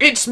It's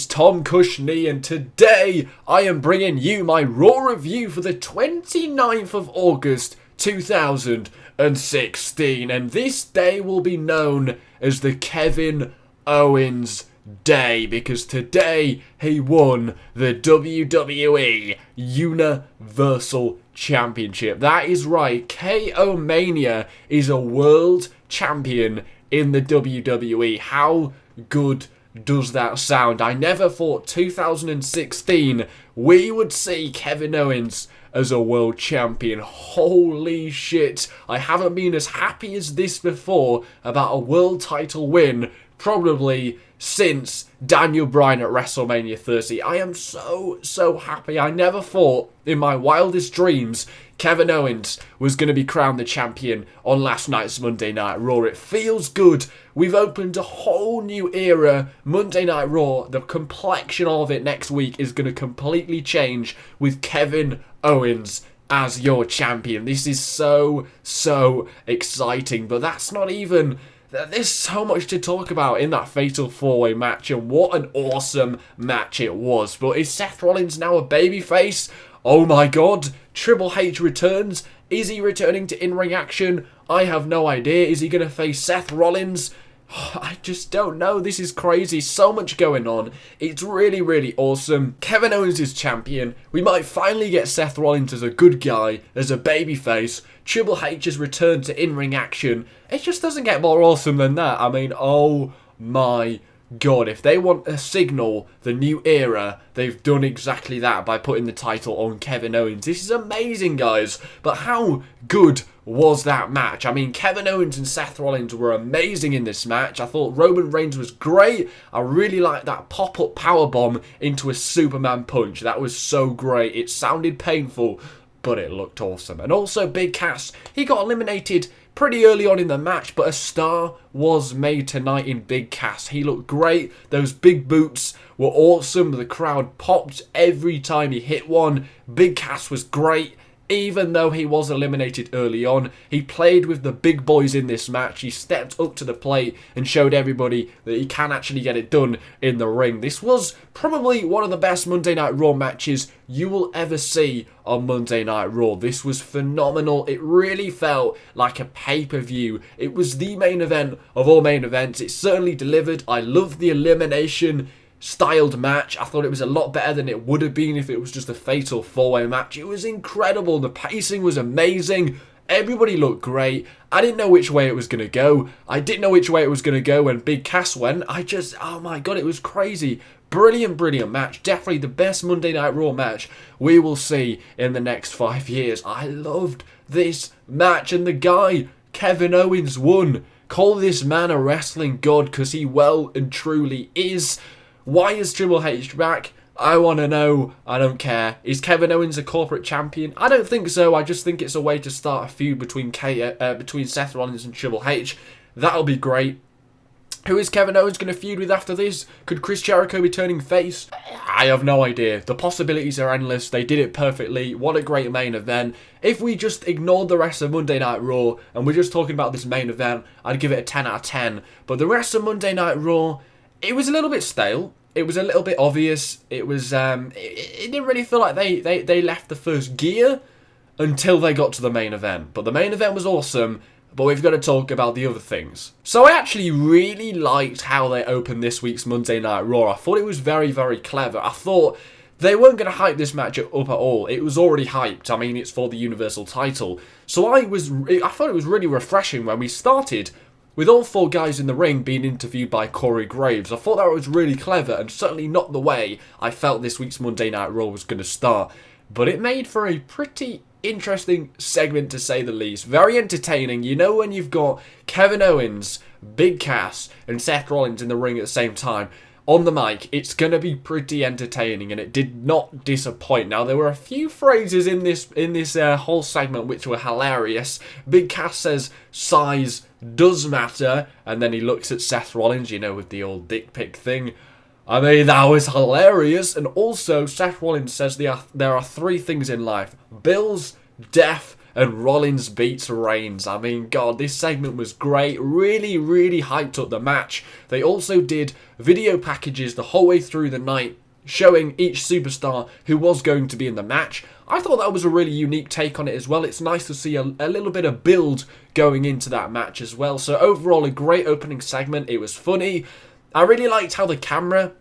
Tom Cushney, and today I am bringing you my Raw review for the 29th of August 2016, and this day will be known as the Kevin Owens Day, because today he won the WWE Universal Championship. That is right, KO Mania is a world champion in the WWE. How good does that sound? I never thought 2016 we would see Kevin Owens as a world champion. Holy shit, I haven't been as happy as this before about a world title win probably since Daniel Bryan at WrestleMania 30. I am so happy. I never thought in my wildest dreams Kevin Owens was going to be crowned the champion on last night's Monday Night Raw. It feels good. We've opened a whole new era. Monday Night Raw, the complexion of it next week is going to completely change with Kevin Owens as your champion. This is so exciting, but that's not even... There's so much to talk about in that Fatal 4-Way match, and what an awesome match it was. But is Seth Rollins now a babyface? Oh my god, Triple H returns. Is he returning to in-ring action? I have no idea. Is he going to face Seth Rollins? I just don't know. This is crazy. So much going on. It's really awesome. Kevin Owens is champion. We might finally get Seth Rollins as a good guy, as a babyface. Triple H has returned to in-ring action. It just doesn't get more awesome than that. I mean, oh my god. If they want to signal the new era, they've done exactly that by putting the title on Kevin Owens. This is amazing, guys. But how good was that match? I mean, Kevin Owens and Seth Rollins were amazing in this match. I thought Roman Reigns was great. I really liked that pop-up powerbomb into a Superman punch. That was so great. It sounded painful, but it looked awesome. And also Big Cass, he got eliminated pretty early on in the match, but a star was made tonight in Big Cass. He looked great. Those big boots were awesome. The crowd popped every time he hit one. Big Cass was great. Even though he was eliminated early on, he played with the big boys in this match. He stepped up to the plate and showed everybody that he can actually get it done in the ring. This was probably one of the best Monday Night Raw matches you will ever see on Monday Night Raw. This was phenomenal. It really felt like a pay-per-view. It was the main event of all main events. It certainly delivered. I loved the elimination styled match. I thought it was a lot better than it would have been if it was just a Fatal 4-Way match. It was incredible. The pacing was amazing. Everybody looked great. I didn't know which way it was going to go. I didn't know which way it was going to go when Big Cass went. Oh my god, it was crazy. Brilliant match. Definitely the best Monday Night Raw match we will see in the next 5 years. I loved this match, and the guy, Kevin Owens, won. Call this man a wrestling god, because he well and truly is. Why is Triple H back? I want to know. I don't care. Is Kevin Owens a corporate champion? I don't think so. I just think it's a way to start a feud between Seth Rollins and Triple H. That'll be great. Who is Kevin Owens going to feud with after this? Could Chris Jericho be turning face? I have no idea. The possibilities are endless. They did it perfectly. What a great main event. If we just ignored the rest of Monday Night Raw and we're just talking about this main event, I'd give it a 10 out of 10. But the rest of Monday Night Raw, it was a little bit stale. It was a little bit obvious. It was it didn't really feel like they left the first gear until they got to the main event. But the main event was awesome, but we've got to talk about the other things. So I actually really liked how they opened this week's Monday Night Raw. I thought it was very clever. I thought they weren't going to hype this match up at all. It was already hyped. I mean, it's for the Universal title. So I thought it was really refreshing when we started with all 4 guys in the ring being interviewed by Corey Graves. I thought that was really clever, and certainly not the way I felt this week's Monday Night Raw was going to start. But it made for a pretty interesting segment, to say the least. Very entertaining. You know, when you've got Kevin Owens, Big Cass, and Seth Rollins in the ring at the same time, on the mic, it's going to be pretty entertaining, and it did not disappoint. Now, there were a few phrases in this whole segment which were hilarious. Big Cass says size does matter, and then he looks at Seth Rollins, you know, with the old dick pic thing. I mean, that was hilarious. And also, Seth Rollins says there are 3 things in life: bills, death, and Rollins beats Reigns. I mean, God, this segment was great. Really, really hyped up the match. They also did video packages the whole way through the night, showing each superstar who was going to be in the match. I thought that was a really unique take on it as well. It's nice to see a little bit of build going into that match as well. So overall, a great opening segment. It was funny. I really liked how the camera,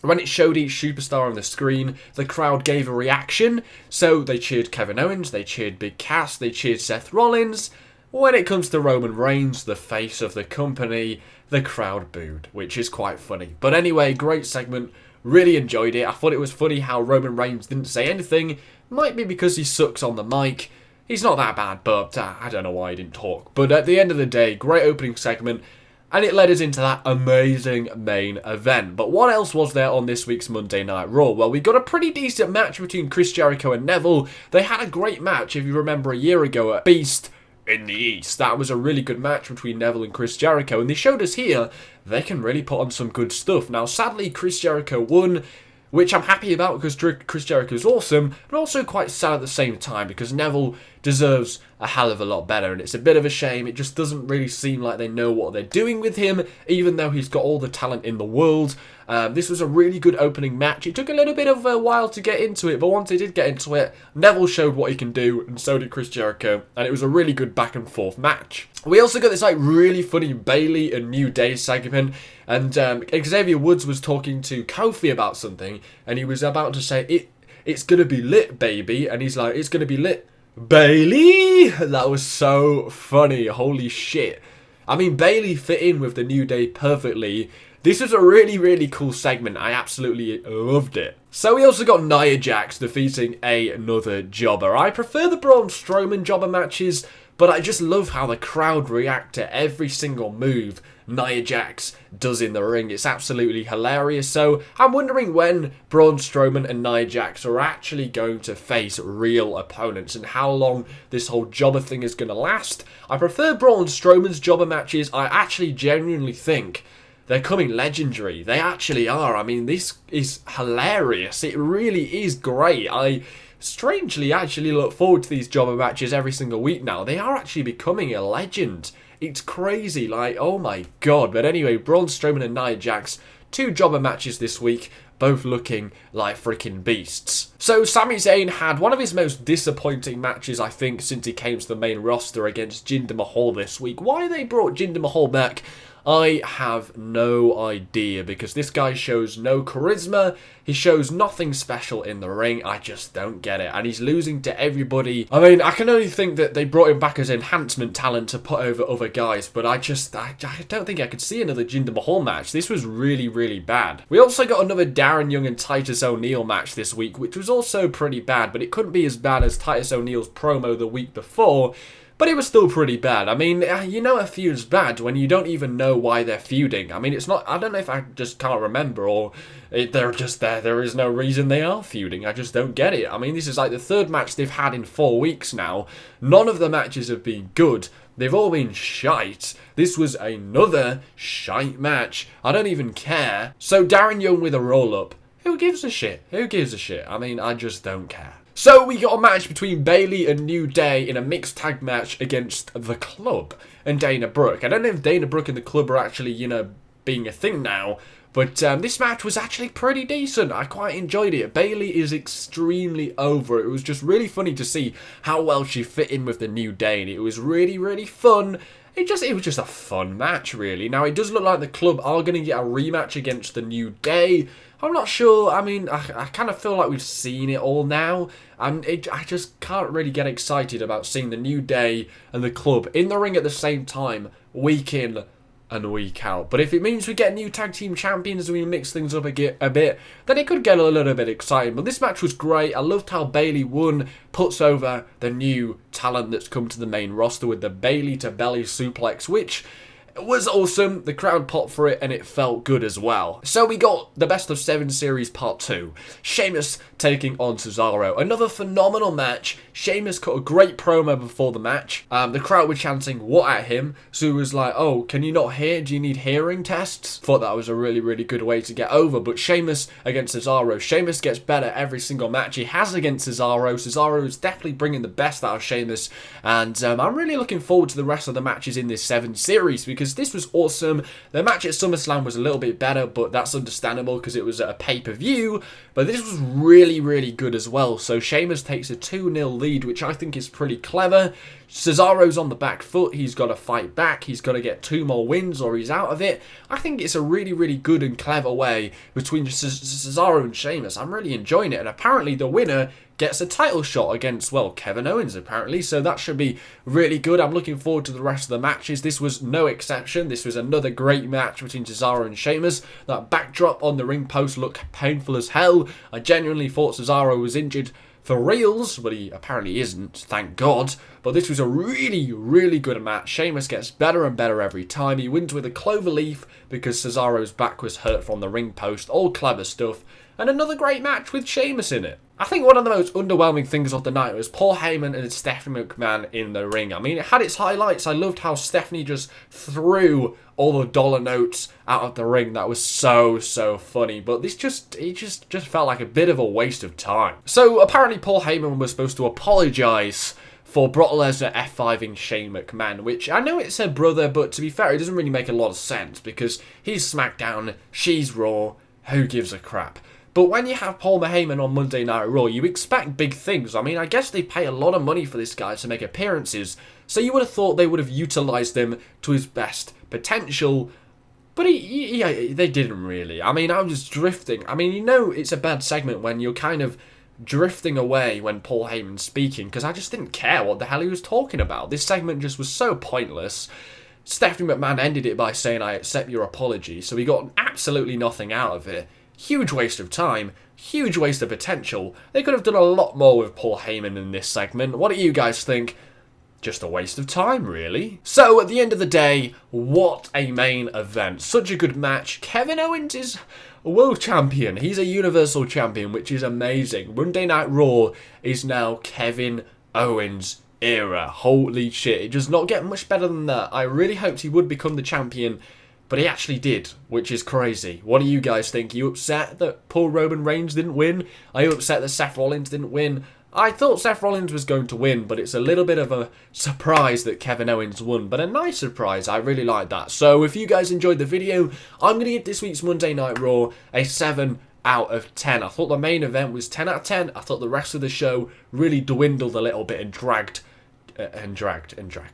when it showed each superstar on the screen, the crowd gave a reaction. So they cheered Kevin Owens, they cheered Big Cass, they cheered Seth Rollins. When it comes to Roman Reigns, the face of the company, the crowd booed, which is quite funny. But anyway, great segment. Really enjoyed it. I thought it was funny how Roman Reigns didn't say anything. Might be because he sucks on the mic. He's not that bad, but I don't know why he didn't talk. But at the end of the day, great opening segment. And it led us into that amazing main event. But what else was there on this week's Monday Night Raw? Well, we got a pretty decent match between Chris Jericho and Neville. They had a great match, if you remember, a year ago at Beast in the East. That was a really good match between Neville and Chris Jericho. And they showed us here they can really put on some good stuff. Now, sadly, Chris Jericho won, which I'm happy about because Chris Jericho is awesome, but also quite sad at the same time because Neville deserves a hell of a lot better, and it's a bit of a shame. It just doesn't really seem like they know what they're doing with him, even though he's got all the talent in the world. This was a really good opening match. It took a little bit of a while to get into it, but once they did get into it, Neville showed what he can do, and so did Chris Jericho, and it was a really good back and forth match. We also got this really funny Bayley and New Day segment, and Xavier Woods was talking to Kofi about something, and he was about to say, it's gonna be lit, baby, and he's like, it's gonna be lit, Bayley. That was so funny. Holy shit. I mean, Bayley fit in with the New Day perfectly. This was a really, really cool segment. I absolutely loved it. So we also got Nia Jax defeating another jobber. I prefer the Braun Strowman jobber matches, but I just love how the crowd react to every single move Nia Jax does in the ring. It's absolutely hilarious. So I'm wondering when Braun Strowman and Nia Jax are actually going to face real opponents and how long this whole jobber thing is going to last. I prefer Braun Strowman's jobber matches. I actually genuinely think they're coming legendary. They actually are. I mean, this is hilarious. It really is great. I strangely actually look forward to these jobber matches every single week now. They are actually becoming a legend. It's crazy, like, oh my god. But anyway, Braun Strowman and Nia Jax, 2 jobber matches this week, both looking like freaking beasts. So Sami Zayn had one of his most disappointing matches, I think, since he came to the main roster against Jinder Mahal this week. Why they brought Jinder Mahal back, I have no idea, because this guy shows no charisma, he shows nothing special in the ring. I just don't get it, and he's losing to everybody. I mean, I can only think that they brought him back as enhancement talent to put over other guys, but I don't think I could see another Jinder Mahal match. This was really, really bad. We also got another Darren Young and Titus O'Neil match this week, which was also pretty bad, but it couldn't be as bad as Titus O'Neil's promo the week before. But it was still pretty bad. I mean, you know a feud's bad when you don't even know why they're feuding. I mean, it's not, I don't know if I just can't remember or they're just there. There is no reason they are feuding. I just don't get it. I mean, this is like the 3rd match they've had in 4 weeks now. None of the matches have been good. They've all been shite. This was another shite match. I don't even care. So Darren Young with a roll-up. Who gives a shit? Who gives a shit? I mean, I just don't care. So we got a match between Bayley and New Day in a mixed tag match against The Club and Dana Brooke. I don't know if Dana Brooke and The Club are actually, you know, being a thing now, but this match was actually pretty decent. I quite enjoyed it. Bayley is extremely over. It was just really funny to see how well she fit in with the New Day, and it was really, really fun. It was just a fun match, really. Now, it does look like The Club are going to get a rematch against the New Day. I'm not sure. I mean, I kind of feel like we've seen it all now. And I just can't really get excited about seeing the New Day and The Club in the ring at the same time, week in and week out. But if it means we get new tag team champions and we mix things up a bit, then it could get a little bit exciting. But this match was great. I loved how Bayley won, puts over the new talent that's come to the main roster with the Bayley to belly suplex, which It was awesome, the crowd popped for it, and it felt good as well. So we got the Best of 7 series part 2. Sheamus taking on Cesaro. Another phenomenal match. Sheamus cut a great promo before the match. The crowd were chanting, "What?" at him. So he was like, "Oh, can you not hear? Do you need hearing tests?" Thought that was a really, really good way to get over. But Sheamus against Cesaro. Sheamus gets better every single match he has against Cesaro. Cesaro is definitely bringing the best out of Sheamus. And I'm really looking forward to the rest of the matches in this 7 series, because this was awesome. The match at SummerSlam was a little bit better, but that's understandable because it was at a pay-per-view. But this was really, really good as well. So Sheamus takes a 2-0 lead, which I think is pretty clever. Cesaro's on the back foot. He's got to fight back. He's got to get 2 more wins or he's out of it. I think it's a really, really good and clever way between Cesaro and Sheamus. I'm really enjoying it. And apparently the winner gets a title shot against, well, Kevin Owens, apparently. So that should be really good. I'm looking forward to the rest of the matches. This was no exception. This was another great match between Cesaro and Sheamus. That backdrop on the ring post looked painful as hell. I genuinely thought Cesaro was injured for reals, but he apparently isn't, thank God. But this was a really, really good match. Sheamus gets better and better every time. He wins with a clover leaf because Cesaro's back was hurt from the ring post. All clever stuff. And another great match with Sheamus in it. I think one of the most underwhelming things of the night was Paul Heyman and Stephanie McMahon in the ring. I mean, it had its highlights. I loved how Stephanie just threw all the dollar notes out of the ring. That was so, so funny. But this it just felt like a bit of a waste of time. So apparently Paul Heyman was supposed to apologise for Brock Lesnar F5ing Shane McMahon, which I know it's her brother, but to be fair, it doesn't really make a lot of sense because he's SmackDown, she's Raw, who gives a crap? But when you have Paul Heyman on Monday Night Raw, you expect big things. I mean, I guess they pay a lot of money for this guy to make appearances, so you would have thought they would have utilised him to his best potential, but they didn't really. I mean, I was drifting. I mean, you know it's a bad segment when you're kind of drifting away when Paul Heyman's speaking, because I just didn't care what the hell he was talking about. This segment just was so pointless. Stephanie McMahon ended it by saying, "I accept your apology," so he got absolutely nothing out of it. Huge waste of time, huge waste of potential. They could have done a lot more with Paul Heyman in this segment. What do you guys think? Just a waste of time, really. So, at the end of the day, what a main event. Such a good match. Kevin Owens is a world champion. He's a universal champion, which is amazing. Monday Night Raw is now Kevin Owens' era. Holy shit, it does not get much better than that. I really hoped he would become the champion, but he actually did, which is crazy. What do you guys think? Are you upset that poor Roman Reigns didn't win? Are you upset that Seth Rollins didn't win? I thought Seth Rollins was going to win, but it's a little bit of a surprise that Kevin Owens won. But a nice surprise, I really like that. So if you guys enjoyed the video, I'm going to give this week's Monday Night Raw a 7 out of 10. I thought the main event was 10 out of 10. I thought the rest of the show really dwindled a little bit and dragged.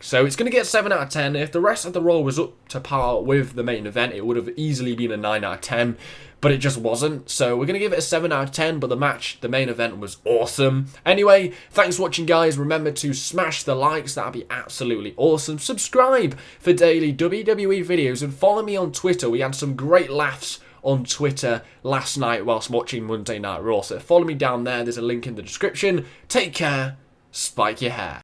So it's going to get 7 out of 10. If the rest of the Raw was up to par with the main event, it would have easily been a 9 out of 10, but it just wasn't. So we're going to give it a 7 out of 10, but the main event was awesome. Anyway, thanks for watching, guys. Remember to smash the likes. That'd be absolutely awesome. Subscribe for daily WWE videos and follow me on Twitter. We had some great laughs on Twitter last night whilst watching Monday Night Raw. So follow me down there. There's a link in the description. Take care. Spike your hair.